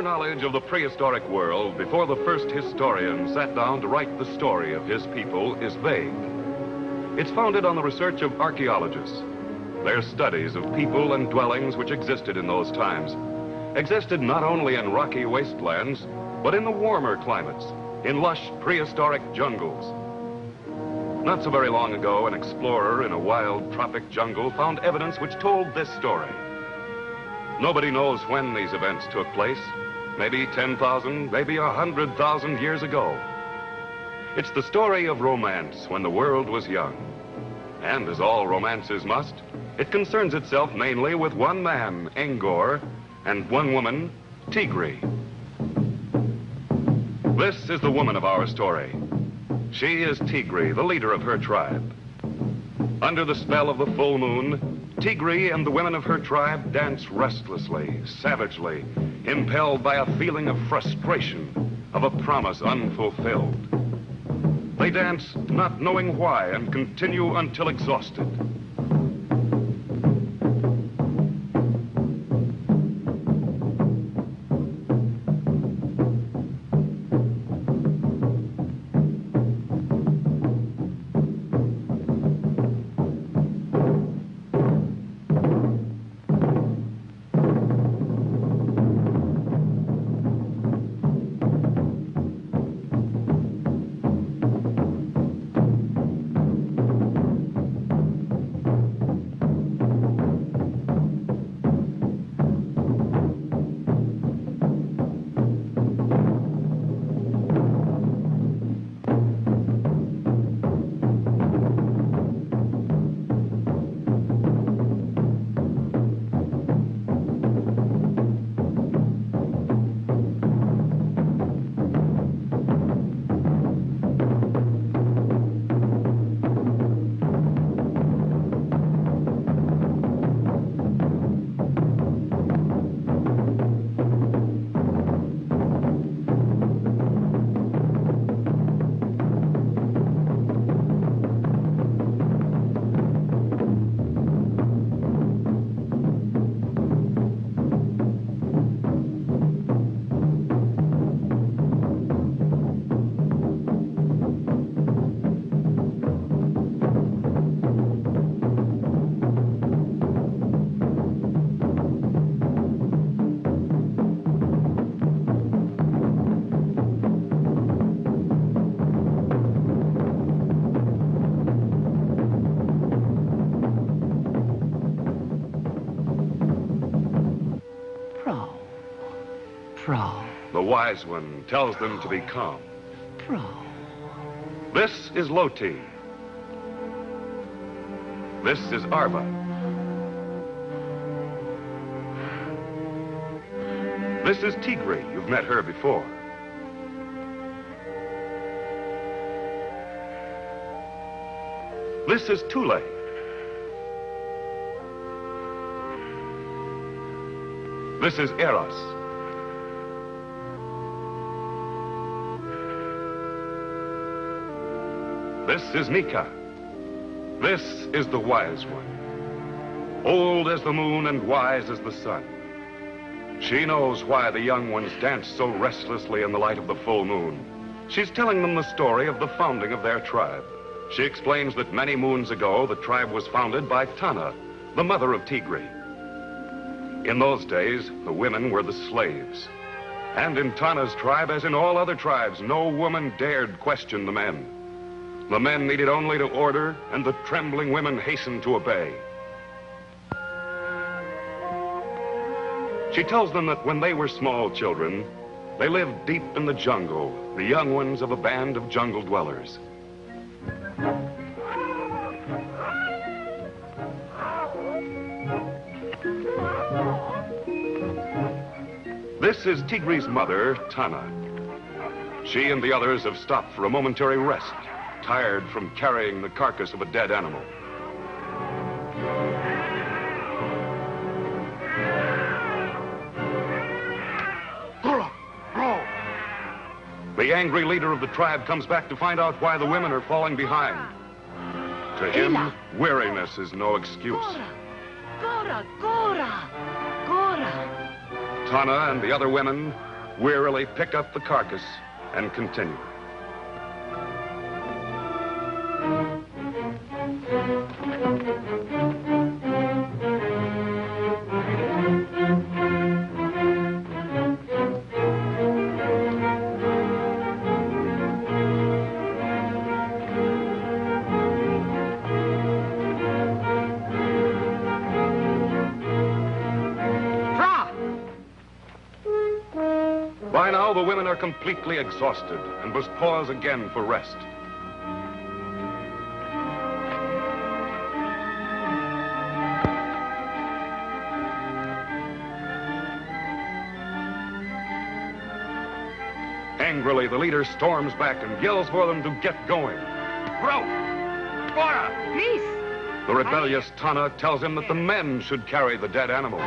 knowledge of the prehistoric world before the first historian sat down to write the story of his people is vague. It's founded on the research of archaeologists. Their studies of people and dwellings which existed in those times. Existed not only in rocky wastelands, but in the warmer climates, in lush prehistoric jungles. Not so very long ago, an explorer in a wild tropic jungle found evidence which told this story. Nobody knows when these events took place. Maybe 10,000, maybe 100,000 years ago. It's the story of romance when the world was young. And as all romances must, it concerns itself mainly with one man, Engor, and one woman, Tigri. This is the woman of our story. She is Tigri, the leader of her tribe. Under the spell of the full moon, Tigri and the women of her tribe dance restlessly, savagely, impelled by a feeling of frustration, of a promise unfulfilled. They dance not knowing why and continue until exhausted. The wise one tells them to be calm. This is Loti. This is Arva. This is Tigri. You've met her before. This is Tule. This is Eros. This is Nika. This is the wise one. Old as the moon and wise as the sun. She knows why the young ones dance so restlessly in the light of the full moon. She's telling them the story of the founding of their tribe. She explains that many moons ago, the tribe was founded by Tana, the mother of Tigri. In those days, the women were the slaves. And in Tana's tribe, as in all other tribes, no woman dared question the men. The men needed only to order, and the trembling women hastened to obey. She tells them that when they were small children, they lived deep in the jungle, the young ones of a band of jungle dwellers. This is Tigri's mother, Tana. She and the others have stopped for a momentary rest, tired from carrying the carcass of a dead animal. The angry leader of the tribe comes back to find out why the women are falling behind. To him, weariness is no excuse. Tana and the other women wearily pick up the carcass and continue. By now, the women are completely exhausted and must pause again for rest. Angrily, the leader storms back and yells for them to get going. Bro! Bora! Please! The rebellious Tana tells him that the men should carry the dead animal.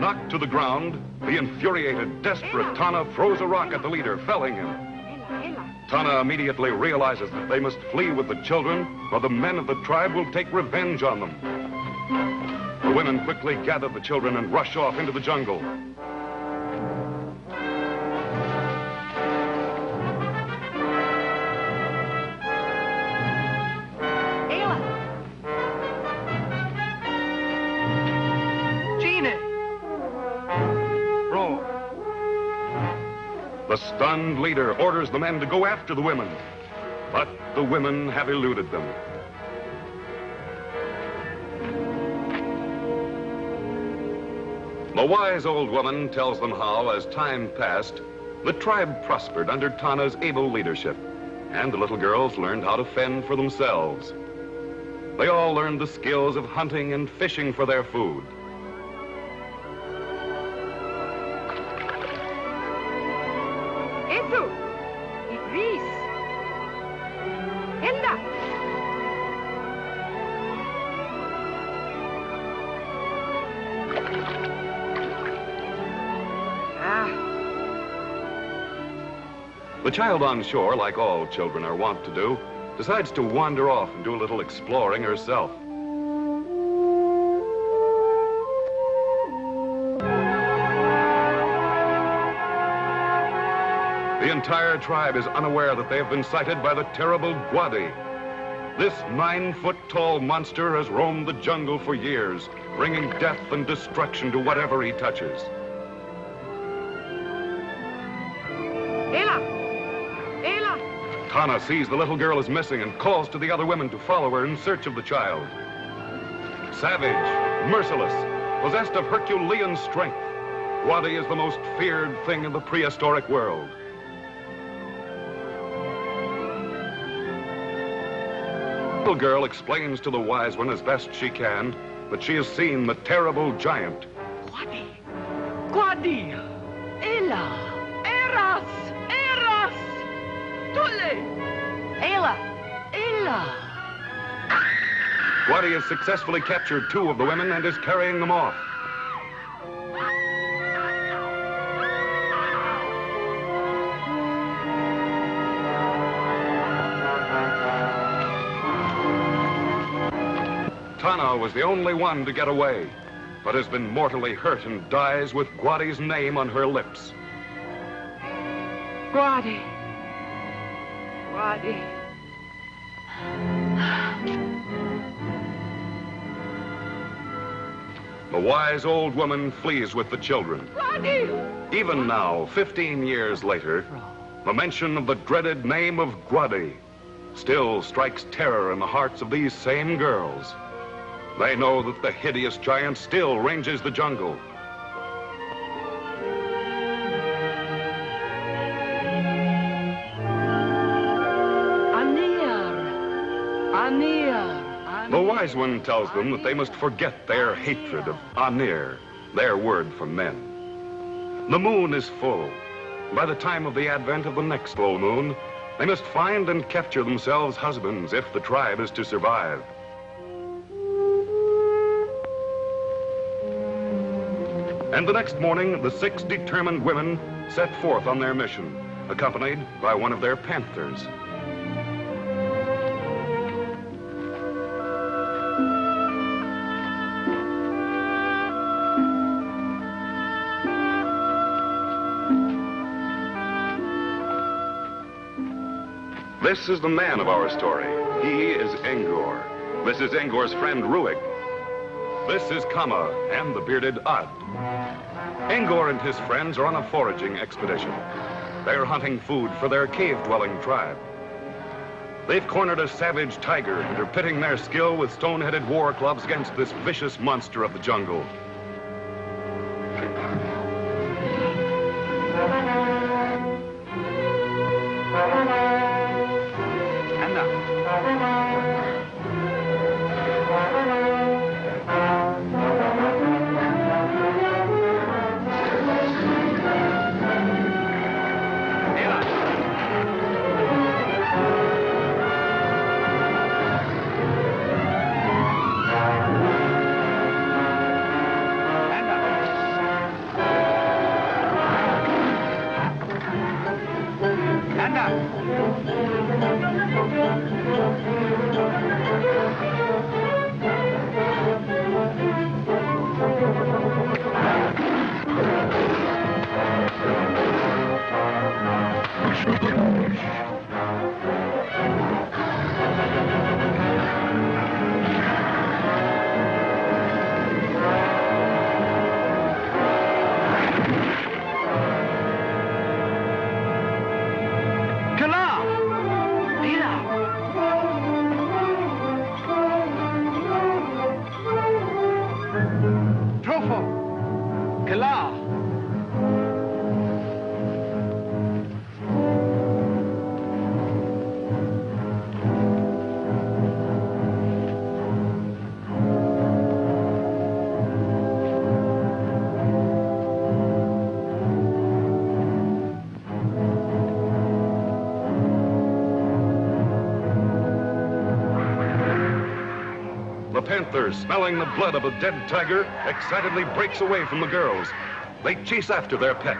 Knocked to the ground, the infuriated, desperate Tana throws a rock at the leader, felling him. Tana immediately realizes that they must flee with the children, or the men of the tribe will take revenge on them. The women quickly gather the children and rush off into the jungle. The stunned leader orders the men to go after the women, but the women have eluded them. The wise old woman tells them how, as time passed, the tribe prospered under Tana's able leadership, and the little girls learned how to fend for themselves. They all learned the skills of hunting and fishing for their food. The child on shore, like all children are wont to do, decides to wander off and do a little exploring herself. The entire tribe is unaware that they have been sighted by the terrible Gwadi. This 9-foot-tall monster has roamed the jungle for years, bringing death and destruction to whatever he touches. Tana sees the little girl is missing and calls to the other women to follow her in search of the child. Savage, merciless, possessed of Herculean strength, Gwadi is the most feared thing in the prehistoric world. The little girl explains to the wise one as best she can that she has seen the terrible giant. Gwadi! Gwadi! Ela! Eras! Eras! Tule! Ela! Ela! Gwadi has successfully captured 2 of the women and is carrying them off. Tana was the only one to get away, but has been mortally hurt and dies with Gwadi's name on her lips. Gwadi. Gwadi. The wise old woman flees with the children. Gwadi! Even now, 15 years later, the mention of the dreaded name of Gwadi still strikes terror in the hearts of these same girls. They know that the hideous giant still ranges the jungle. The wise one tells them that they must forget their hatred of Anir, their word for men. The moon is full. By the time of the advent of the next full moon, they must find and capture themselves husbands if the tribe is to survive. And the next morning, the 6 determined women set forth on their mission, accompanied by one of their panthers. This is the man of our story. He is Engor. This is Engor's friend, Ruig. This is Kama and the bearded Ad. Engor and his friends are on a foraging expedition. They're hunting food for their cave-dwelling tribe. They've cornered a savage tiger and are pitting their skill with stone-headed war clubs against this vicious monster of the jungle. The panther, smelling the blood of a dead tiger, excitedly breaks away from the girls. They chase after their pet.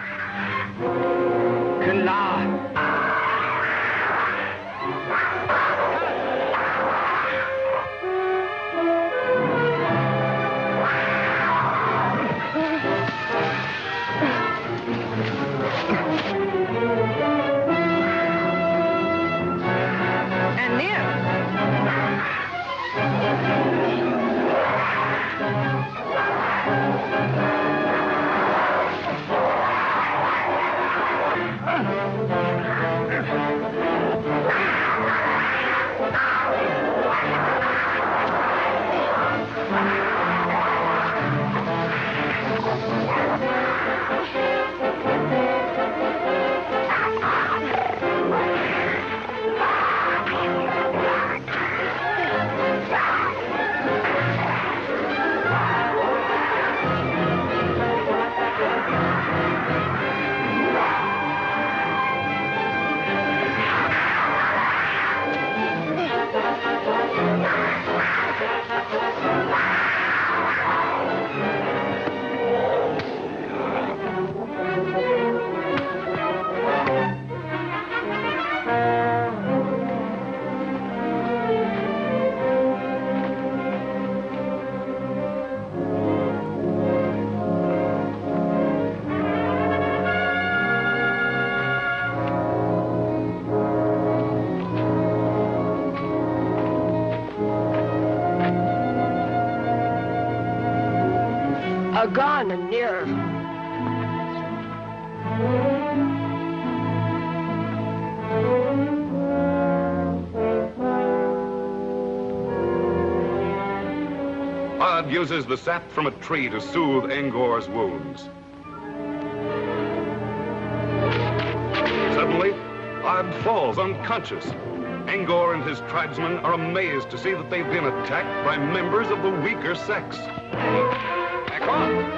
Gone and near. Ad uses the sap from a tree to soothe Engor's wounds. Suddenly, Ad falls unconscious. Engor and his tribesmen are amazed to see that they've been attacked by members of the weaker sex. Back on!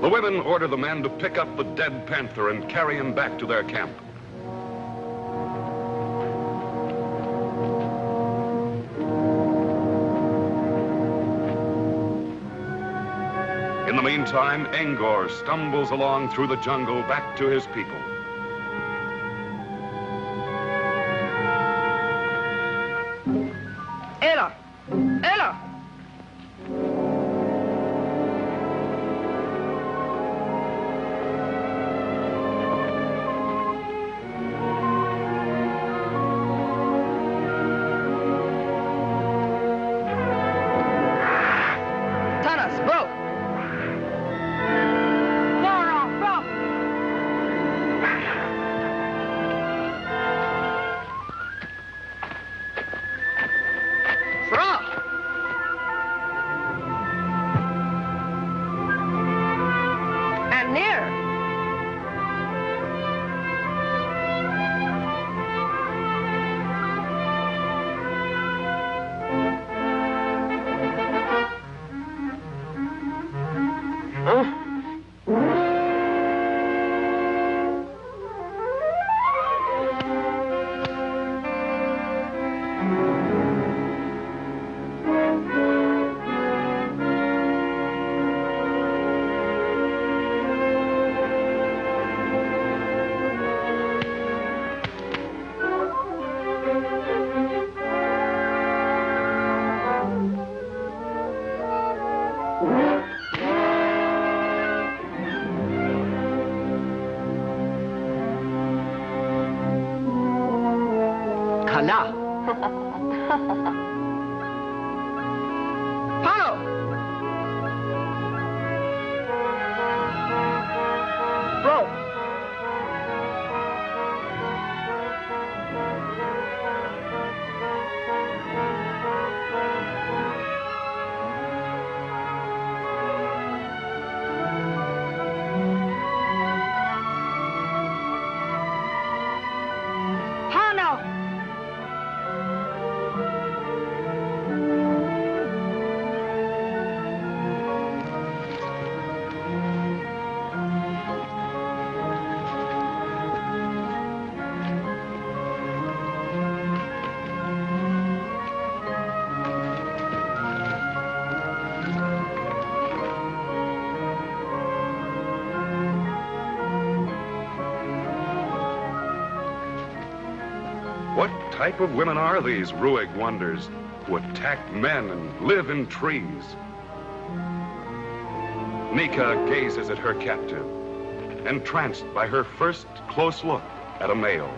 The women order the men to pick up the dead panther and carry him back to their camp. In the meantime, Engor stumbles along through the jungle back to his people. Ella! Ella! Tallas, bro! Laurette, bro! Bro! And near! Kala. Hano. Bro. Hano. What type of women are these, Rueg wonders, who attack men and live in trees? Nika gazes at her captive, entranced by her first close look at a male.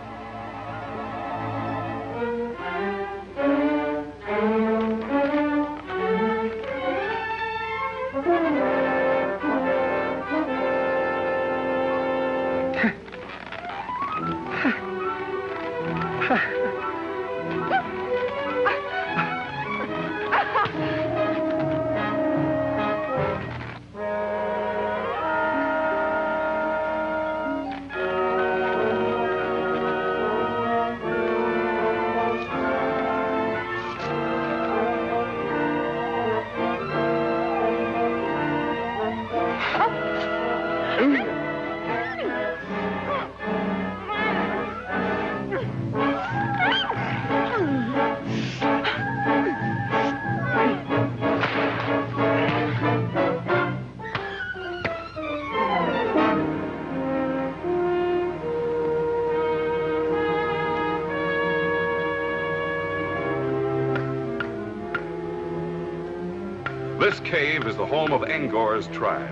This cave is the home of Engor's tribe,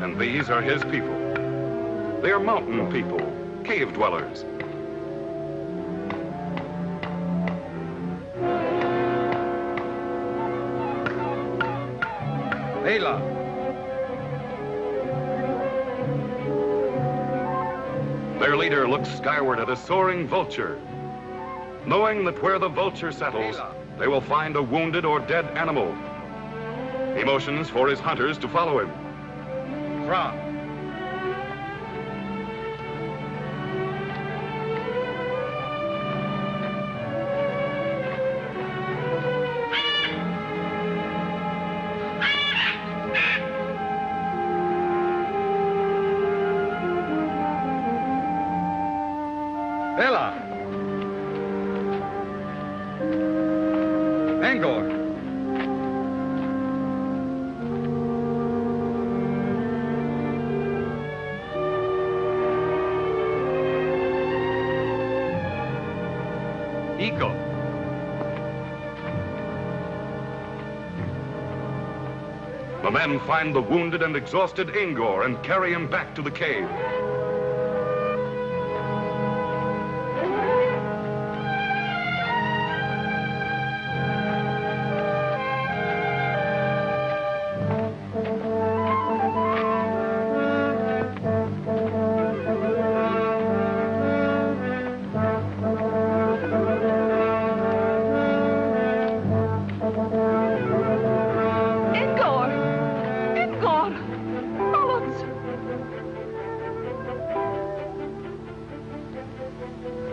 and these are his people. They are mountain people, cave dwellers. Layla. Their leader looks skyward at a soaring vulture, knowing that where the vulture settles, they will find a wounded or dead animal. He motions for his hunters to follow him. Fra. Ella. Engor. Eco. The men find the wounded and exhausted Engor and carry him back to the cave.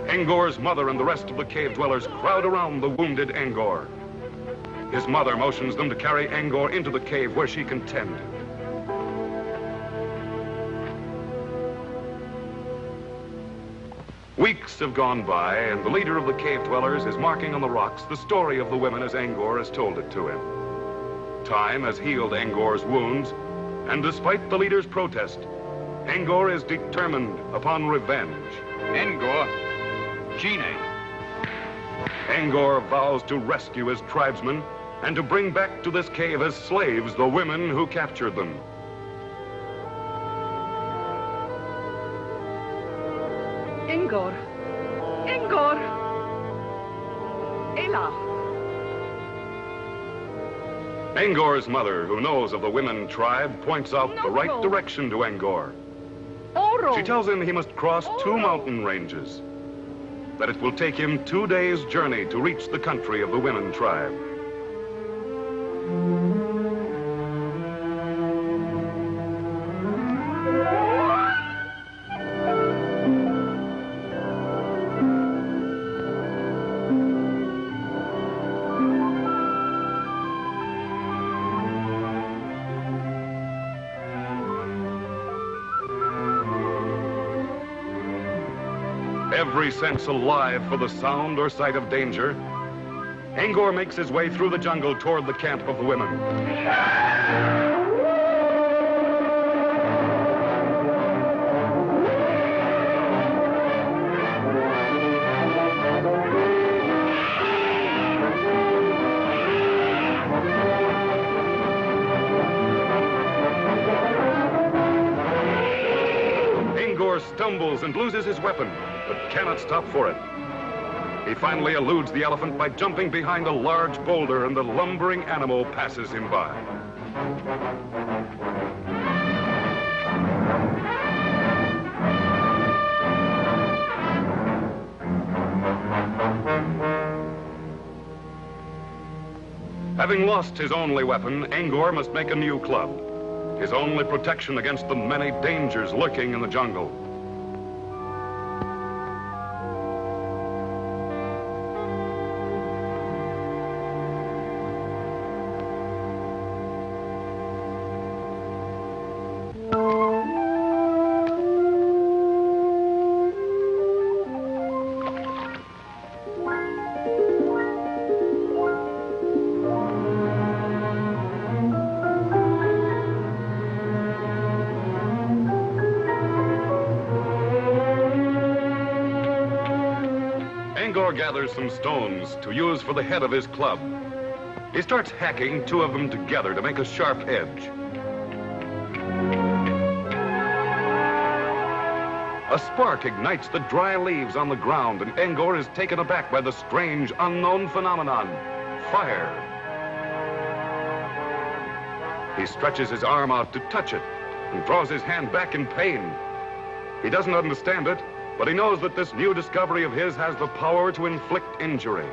Engor's mother and the rest of the cave dwellers crowd around the wounded Engor. His mother motions them to carry Engor into the cave where she can tend. Weeks have gone by, and the leader of the cave dwellers is marking on the rocks the story of the women as Engor has told it to him. Time has healed Engor's wounds, and despite the leader's protest, Engor is determined upon revenge. Engor. Gene. Engor vows to rescue his tribesmen and to bring back to this cave as slaves the women who captured them. Engor. Engor. Ella. Engor's mother, who knows of the women tribe, points out the right direction to Engor. Oro. She tells him he must cross 2 mountain ranges, that it will take him 2 days' journey to reach the country of the women tribe. Every sense alive for the sound or sight of danger, Engor makes his way through the jungle toward the camp of the women. Engor stumbles and loses his weapon, but cannot stop for it. He finally eludes the elephant by jumping behind a large boulder, and the lumbering animal passes him by. Having lost his only weapon, Engor must make a new club. His only protection against the many dangers lurking in the jungle. Engor gathers some stones to use for the head of his club. He starts hacking two of them together to make a sharp edge. A spark ignites the dry leaves on the ground, and Engor is taken aback by the strange, unknown phenomenon, fire. He stretches his arm out to touch it and draws his hand back in pain. He doesn't understand it, but he knows that this new discovery of his has the power to inflict injury.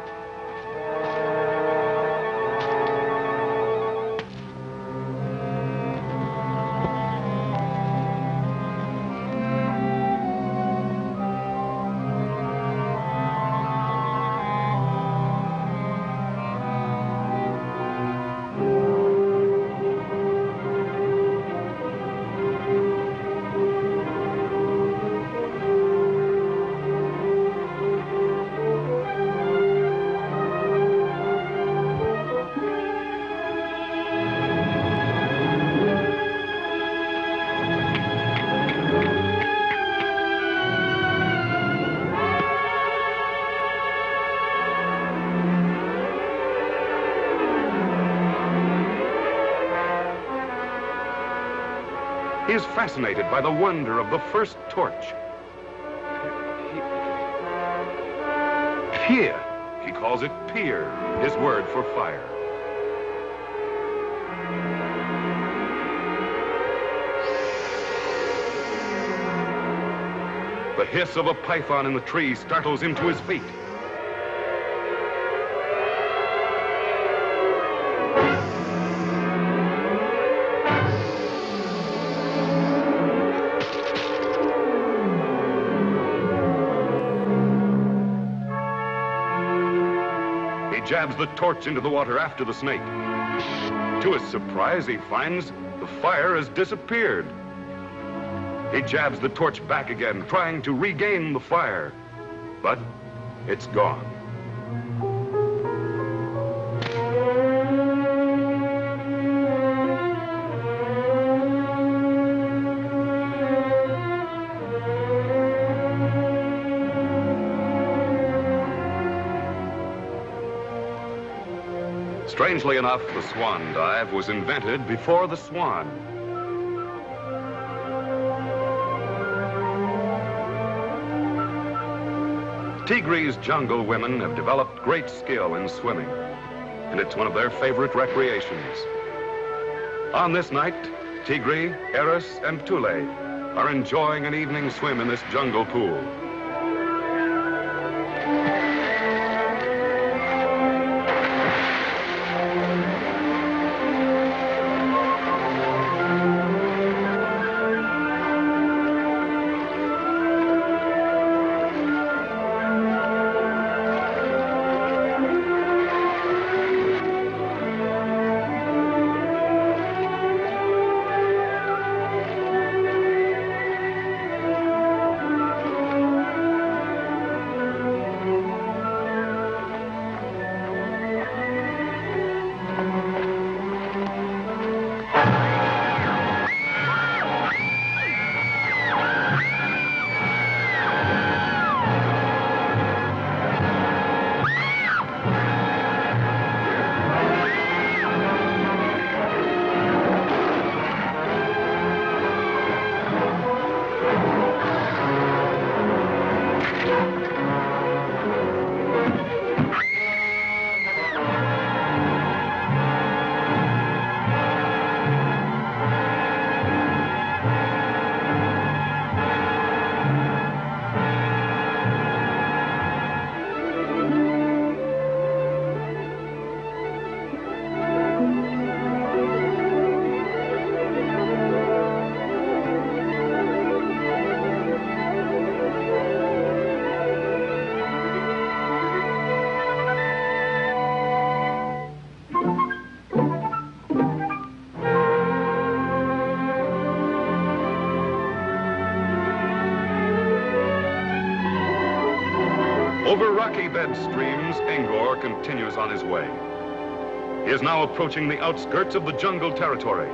He is fascinated by the wonder of the first torch. Pier. He calls it pier, his word for fire. The hiss of a python in the tree startles him to his feet. Jabs the torch into the water after the snake. To his surprise, he finds the fire has disappeared. He jabs the torch back again, trying to regain the fire, but it's gone. Strangely enough, the swan dive was invented before the swan. Tigri's jungle women have developed great skill in swimming, and it's one of their favorite recreations. On this night, Tigri, Eris, and Tule are enjoying an evening swim in this jungle pool. Over rocky bed streams, Engor continues on his way. He is now approaching the outskirts of the jungle territory.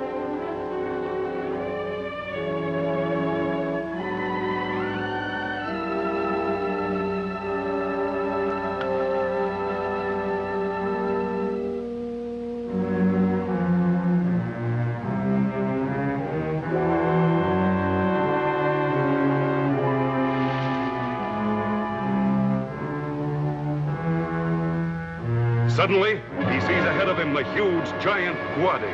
Suddenly, he sees ahead of him the huge, giant guadi.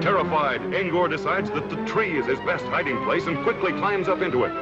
Terrified, Engor decides that the tree is his best hiding place and quickly climbs up into it.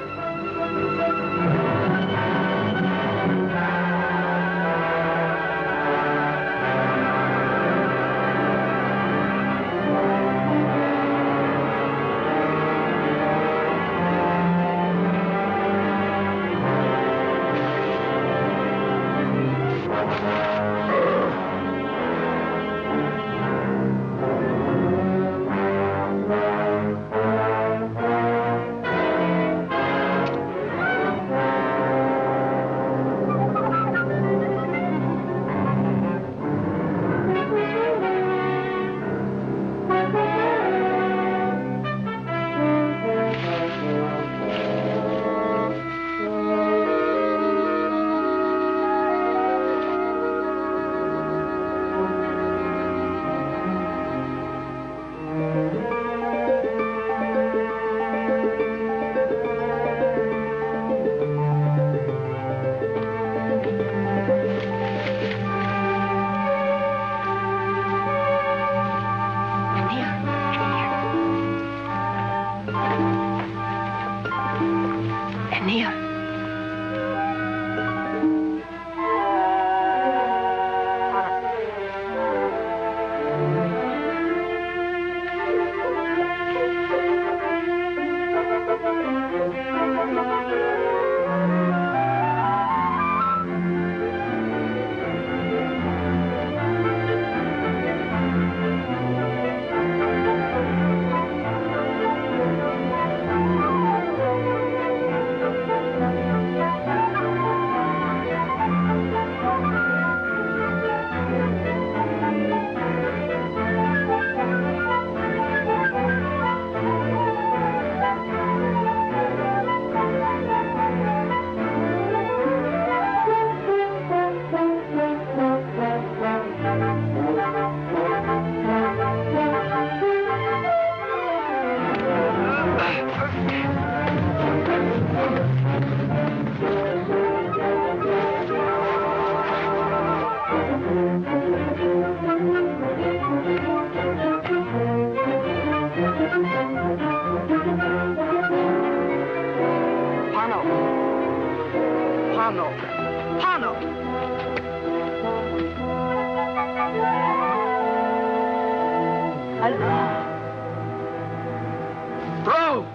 Bro!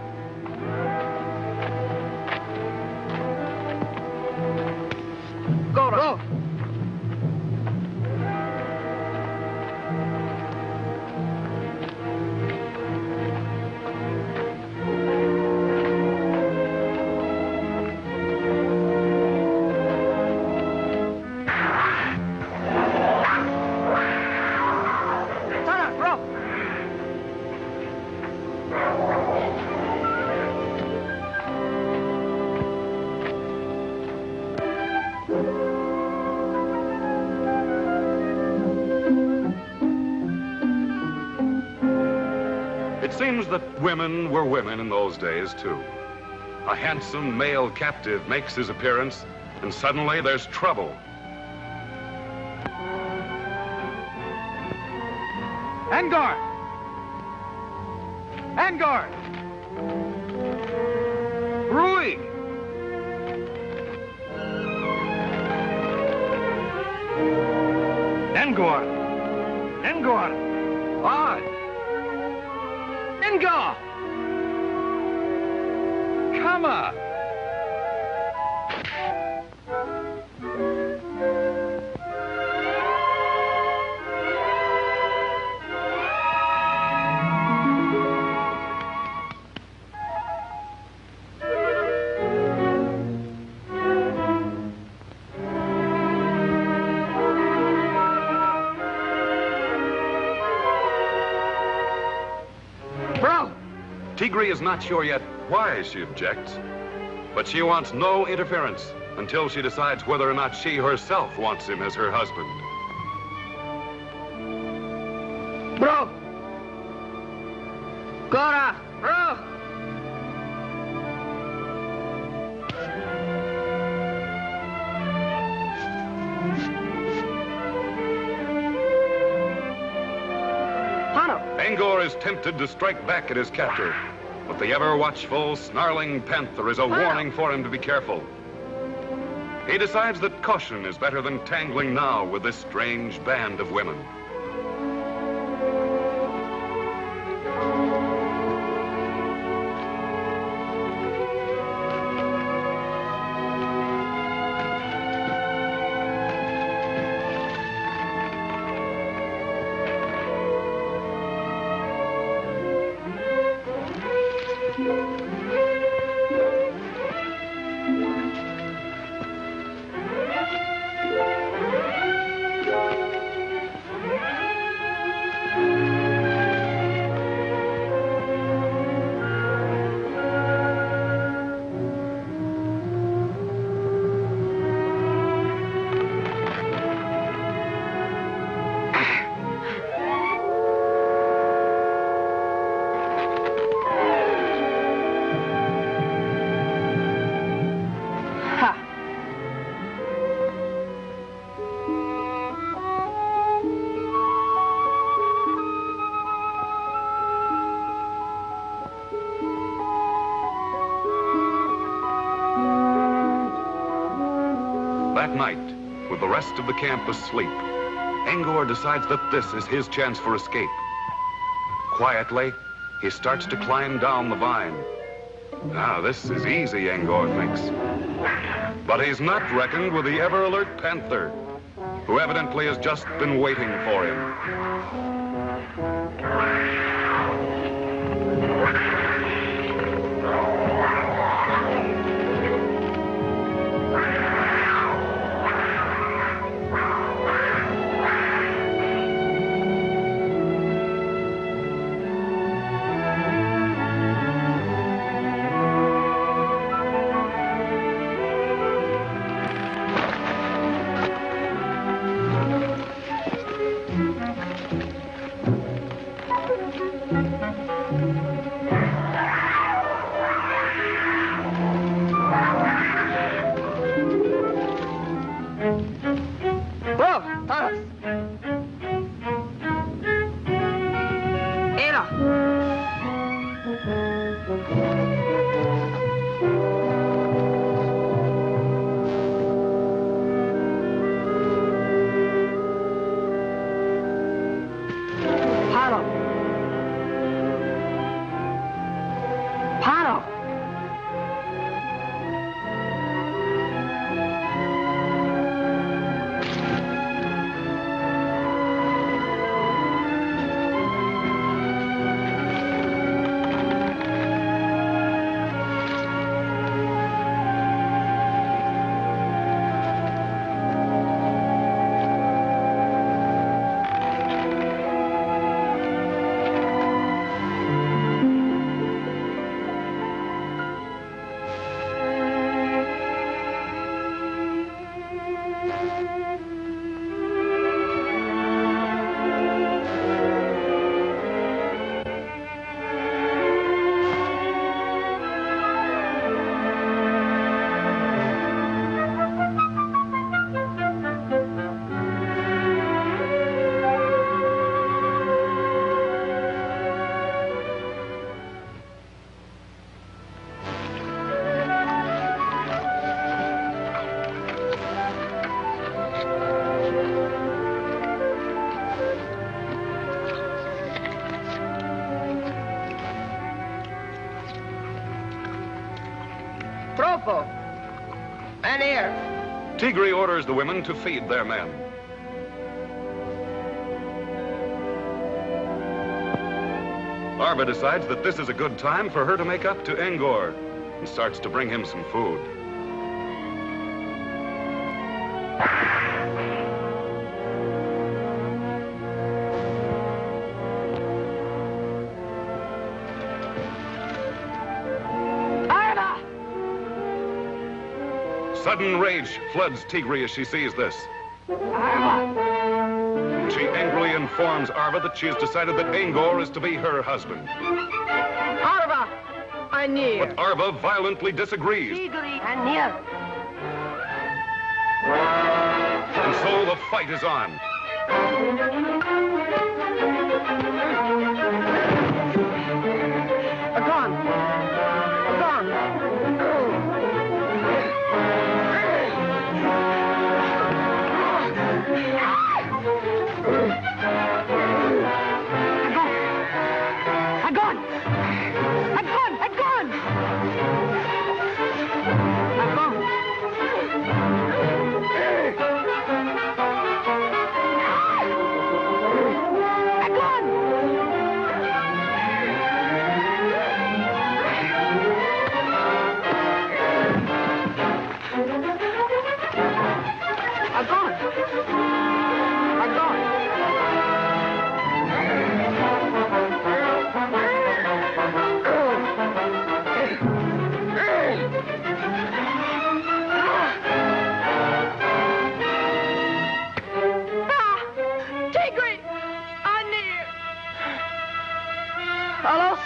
Go! It seems that women were women in those days, too. A handsome male captive makes his appearance, and suddenly there's trouble. Engor! Engor! Rui! Engor! Engor! On! Engor! Come on! Tigri is not sure yet why she objects, but she wants no interference until she decides whether or not she herself wants him as her husband. Bro! Gora! Bro! Engor is tempted to strike back at his captor, but the ever-watchful, snarling panther is a warning for him to be careful. He decides that caution is better than tangling now with this strange band of women. That night, with the rest of the camp asleep, Engor decides that this is his chance for escape. Quietly, he starts to climb down the vine. Now, this is easy, Engor thinks. But he's not reckoned with the ever-alert panther, who evidently has just been waiting for him. Tallas! Era! Paro! Paro! Propo! And here! Tigri orders the women to feed their men. Arba decides that this is a good time for her to make up to Engor and starts to bring him some food. Sudden rage floods Tigri as she sees this. Arva. She angrily informs Arva that she has decided that Engor is to be her husband. Arva. Anir. But Arva violently disagrees. Tigri. Anir. And so the fight is on. Gone. Gone. Tallas?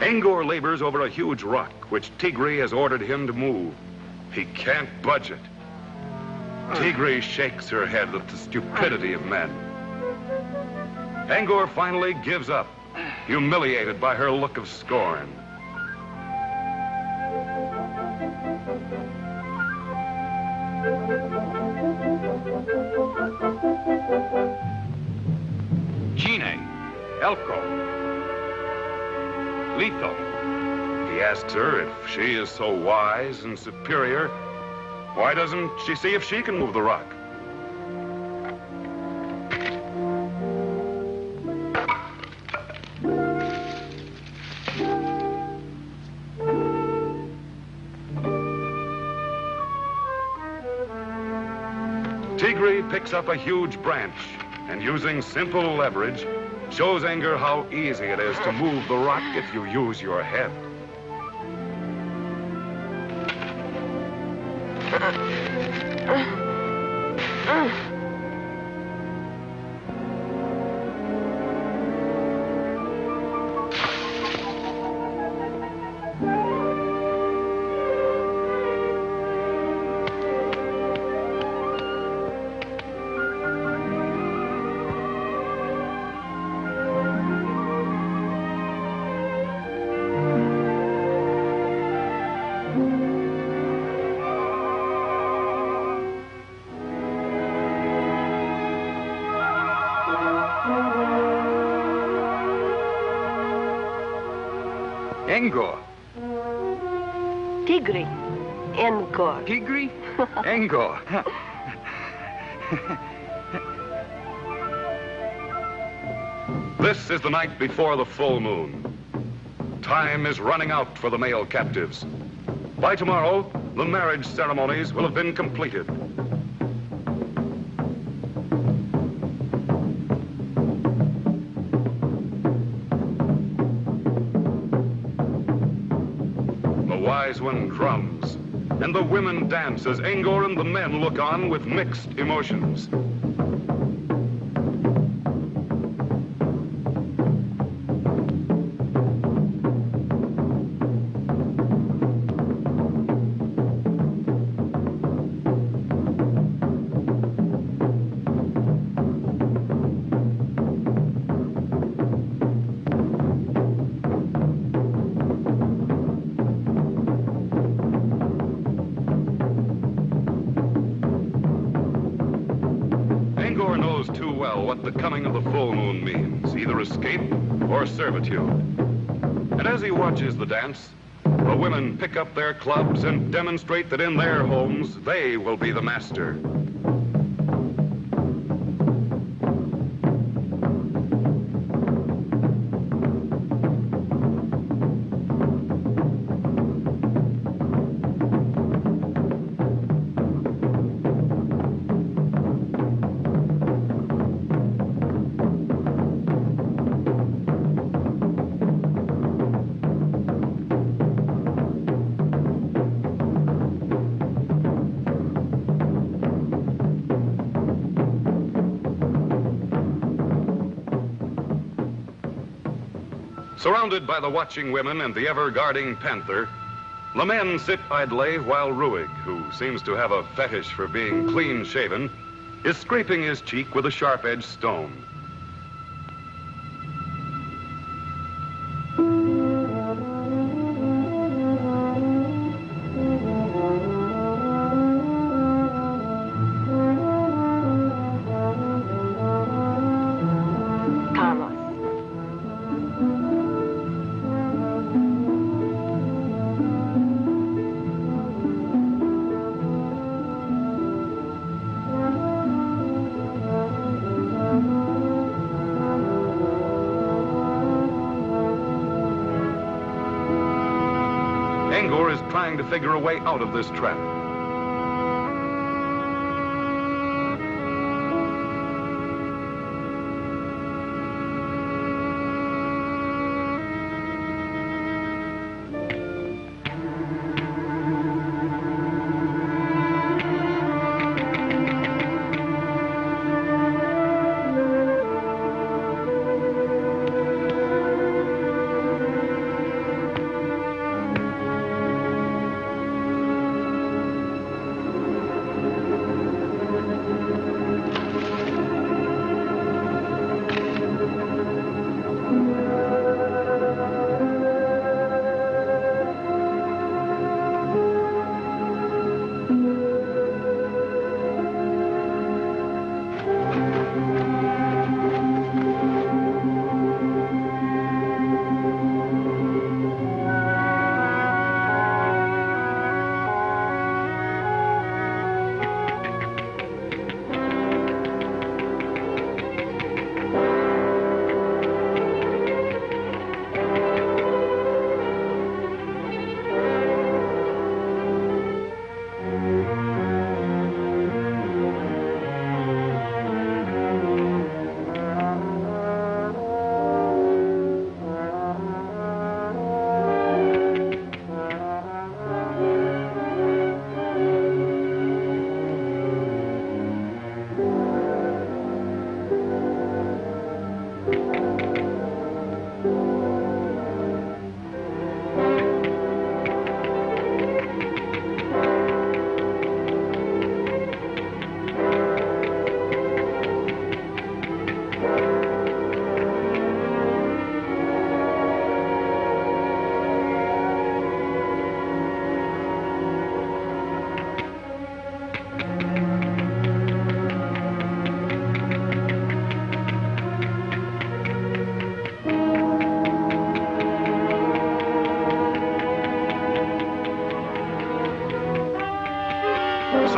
Engor labors over a huge rock, which Tigri has ordered him to move. He can't budge it. Tigri shakes her head at the stupidity of men. Engor finally gives up, humiliated by her look of scorn. Gine, Elko, Lito. He asks her if she is so wise and superior, why doesn't she see if she can move the rock? Tigri picks up a huge branch and, using simple leverage, shows Engor how easy it is to move the rock if you use your head. Engor. Tigri. Engor. Tigri? Engor. This is the night before the full moon. Time is running out for the male captives. By tomorrow, the marriage ceremonies will have been completed. The wise one drums, and the women dance as Engor and the men look on with mixed emotions. What the coming of the full moon means, either escape or servitude. And as he watches the dance, the women pick up their clubs and demonstrate that in their homes, they will be the master. Surrounded by the watching women and the ever-guarding panther, the men sit idly while Ruig, who seems to have a fetish for being clean-shaven, is scraping his cheek with a sharp-edged stone. Engor is trying to figure a way out of this trap.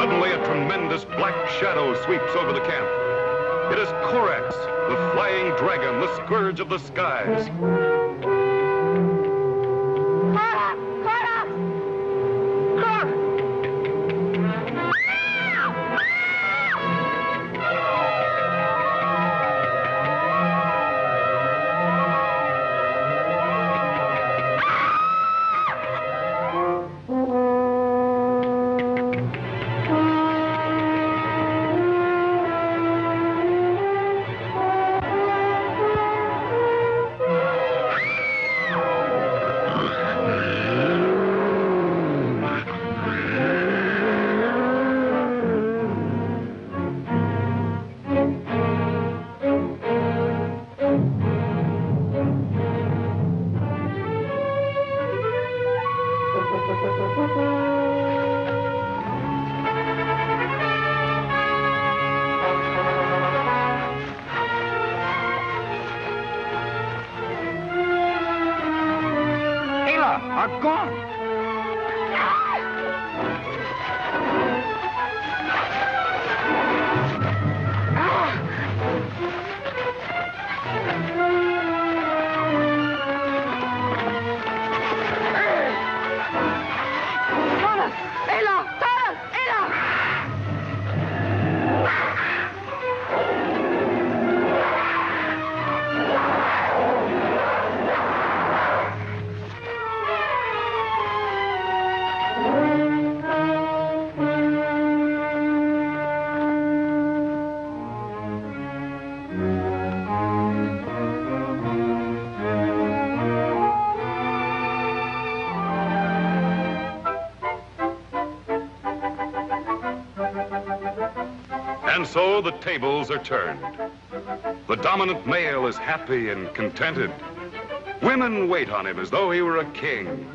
Suddenly, a tremendous black shadow sweeps over the camp. It is Korax, the flying dragon, the scourge of the skies. And so the tables are turned. The dominant male is happy and contented. Women wait on him as though he were a king.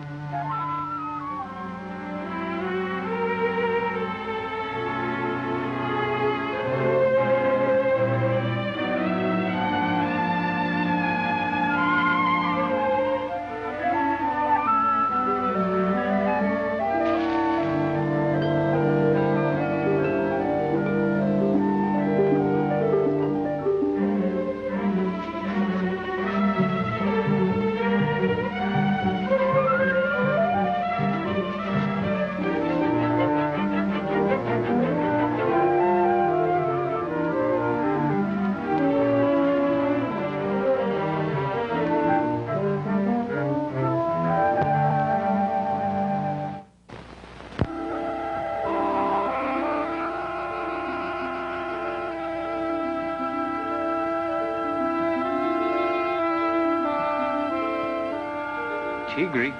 Tigri.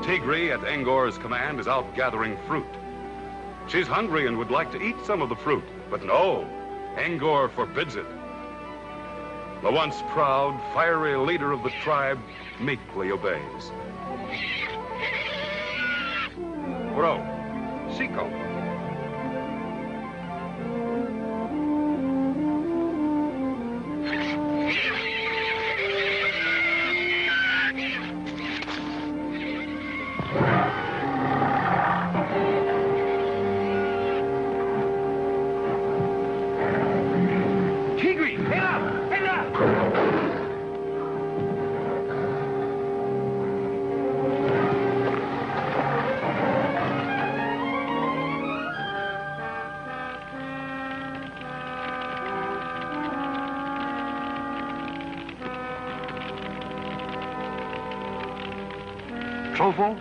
Tigri, at Engor's command, is out gathering fruit. She's hungry and would like to eat some of the fruit, but no, Engor forbids it. The once proud, fiery leader of the tribe meekly obeys. Bro, Eco. Tigri, hela! Trouble?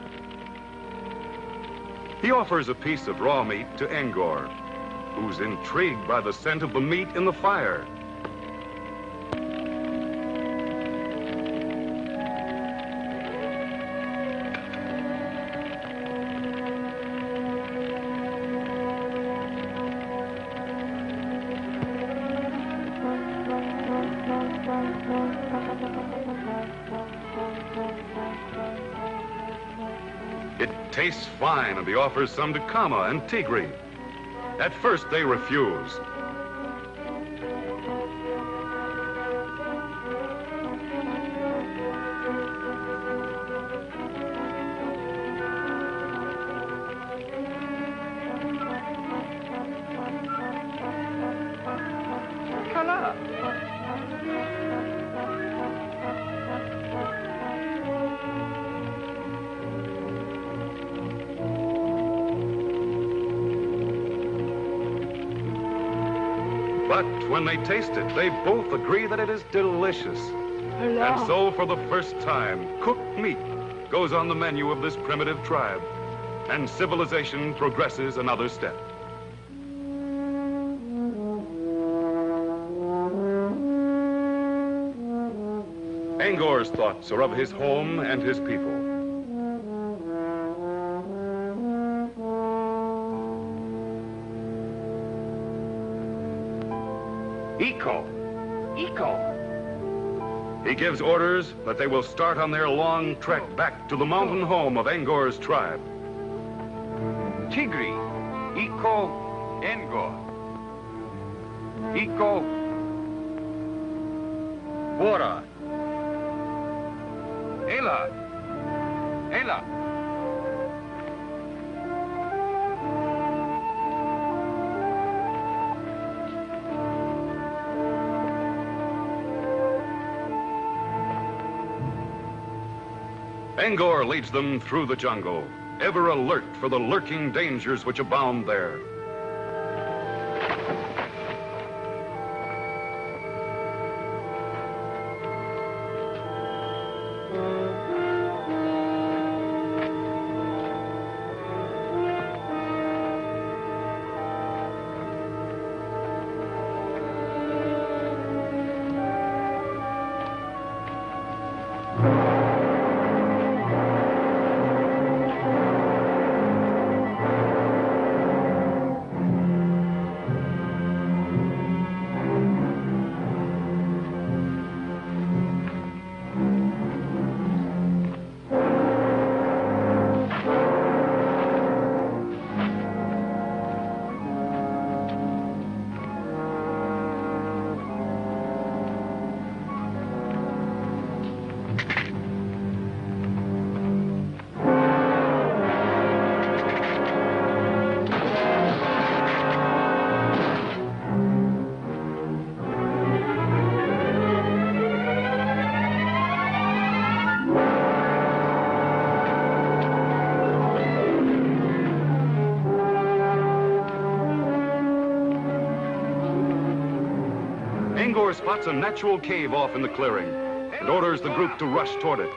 He offers a piece of raw meat to Engor, who's intrigued by the scent of the meat in the fire. It tastes fine, and he offers some to Kama and Tigri. At first, they refuse. Tallas. But when they taste it, they both agree that it is delicious. And so, for the first time, cooked meat goes on the menu of this primitive tribe, and civilization progresses another step. Engor's thoughts are of his home and his people. Eco. He gives orders that they will start on their long trek back to the mountain home of Engor's tribe. Tigri. Eco. Engor. Eco. Bora. Ela. Engor leads them through the jungle, ever alert for the lurking dangers which abound there. Engor spots a natural cave off in the clearing and orders the group to rush toward it.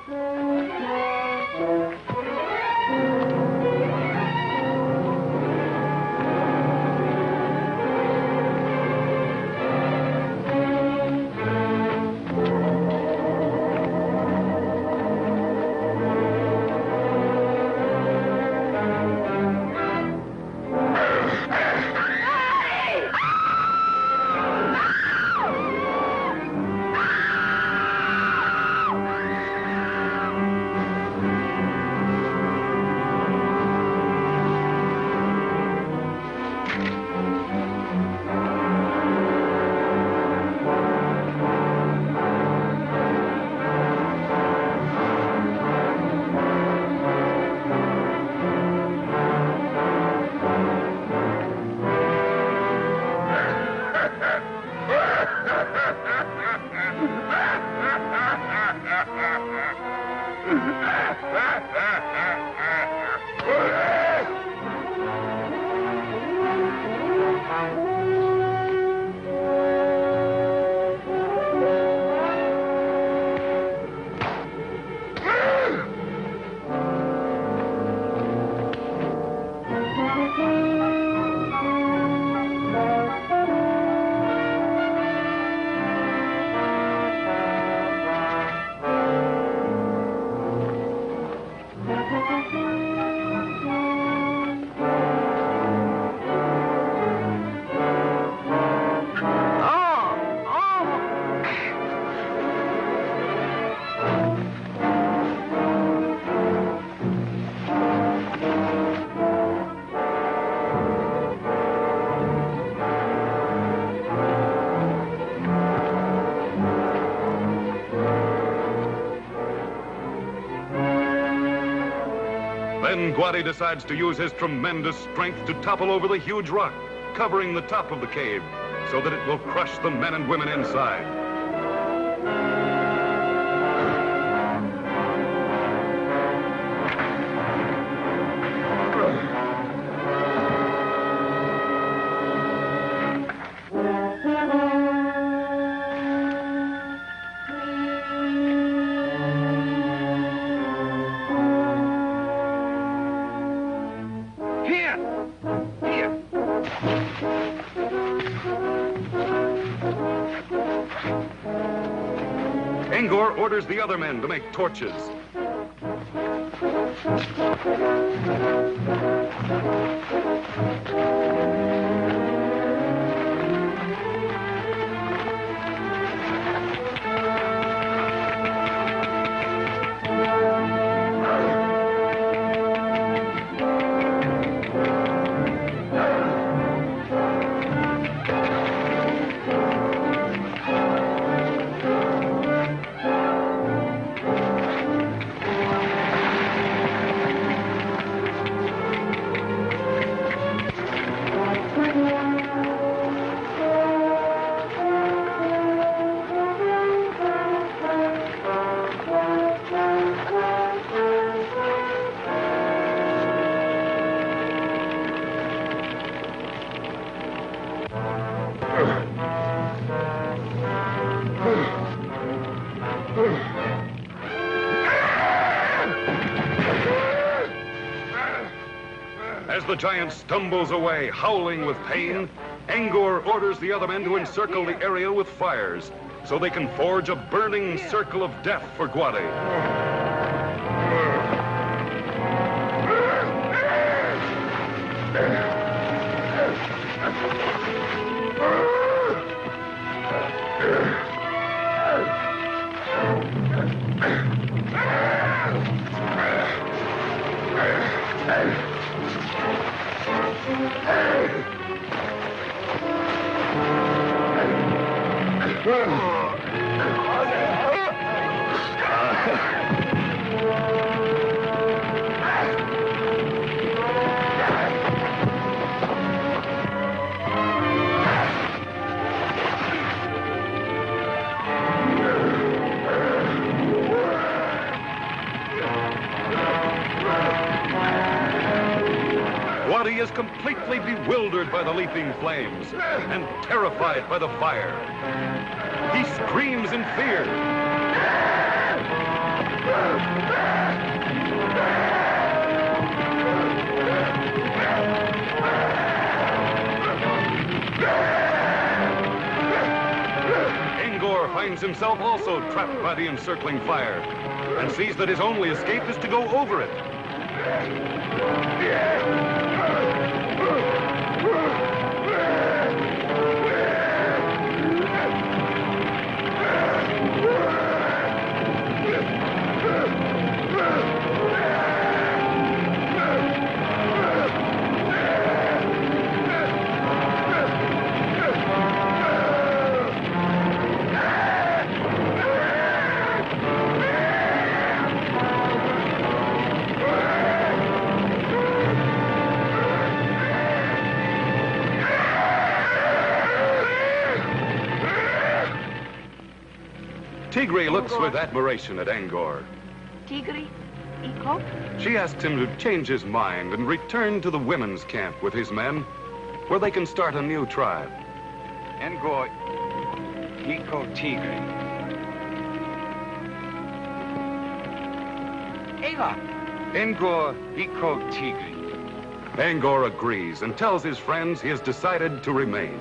Then Guadi decides to use his tremendous strength to topple over the huge rock, covering the top of the cave, so that it will crush the men and women inside. Engor orders the other men to make torches. As the giant stumbles away, howling with pain, Engor orders the other men to encircle the area with fires, so they can forge a burning circle of death for Guadi. Guadi is completely bewildered by the leaping flames and terrified by the fire. He screams in fear. Engor finds himself also trapped by the encircling fire and sees that his only escape is to go over it. Tigre looks with admiration at Engor. Tigre, Iko? She asks him to change his mind and return to the women's camp with his men, where they can start a new tribe. Engor, Iko Tigre. Engor, Iko Tigre. Engor agrees and tells his friends he has decided to remain.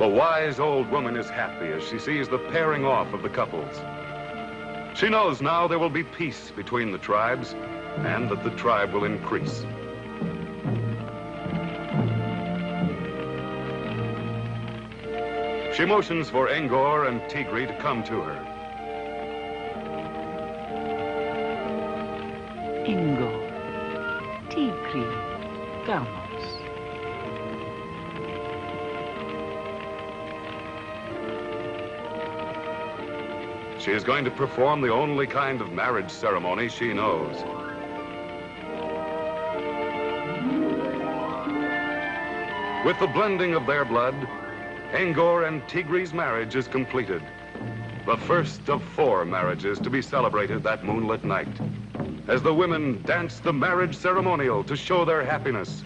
The wise old woman is happy as she sees the pairing off of the couples. She knows now there will be peace between the tribes and that the tribe will increase. She motions for Engor and Tigri to come to her. Engor, Tigri, vamos. She is going to perform the only kind of marriage ceremony she knows. With the blending of their blood, Engor and Tigri's marriage is completed. The first of 4 marriages to be celebrated that moonlit night, as the women dance the marriage ceremonial to show their happiness.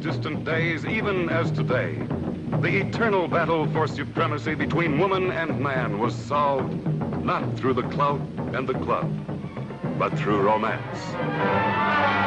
Distant days, even as today, the eternal battle for supremacy between woman and man was solved not through the clout and the club, but through romance.